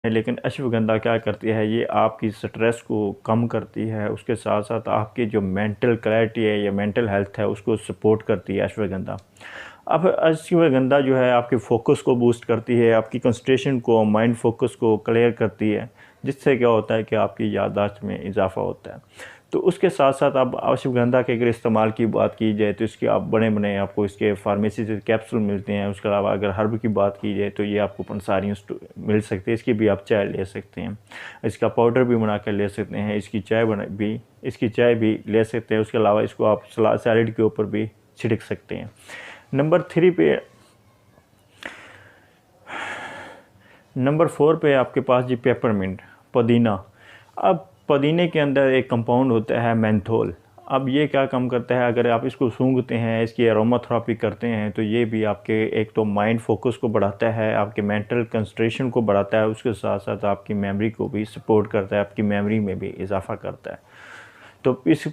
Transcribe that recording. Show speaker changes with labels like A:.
A: लेकिन अश्वगंधा क्या करती है, ये आपकी स्ट्रेस को कम करती है, उसके साथ साथ आपकी जो मेंटल क्लैरिटी है या मेंटल हेल्थ है उसको सपोर्ट करती है अश्वगंधा। अब अश्वगंधा जो है आपके फोकस को बूस्ट करती है, आपकी कंसंट्रेशन को, माइंड फोकस को क्लियर करती है, जिससे क्या होता है कि आपकी याददाश्त में इजाफा होता है। तो उसके साथ साथ अब अश्वगंधा के अगर इस्तेमाल की बात की जाए तो इसके आप बने बने आपको इसके फार्मेसी से कैप्सूल मिलते हैं। उसके अलावा अगर हर्ब की बात की जाए तो ये आपको पंसारियों मिल सकती है, इसकी भी आप चाय ले सकते हैं, इसका पाउडर भी बना कर ले सकते हैं, इसकी चाय भी ले सकते हैं। उसके अलावा इसको आप सैलड के ऊपर भी छिड़क सकते हैं। नंबर 4 पे आपके पास जी पेपरमिंट, पुदीना। अब पुदीने के अंदर एक कंपाउंड होता है मेंथोल। अब ये क्या काम करता है, अगर आप इसको सूंघते हैं, इसकी एरोमाथेरेपी करते हैं, तो ये भी आपके एक तो माइंड फोकस को बढ़ाता है, आपके मेंटल कंसंट्रेशन को बढ़ाता है, उसके साथ साथ आपकी मेमोरी को भी सपोर्ट करता है, आपकी मेमोरी में भी इजाफा करता है। तो इस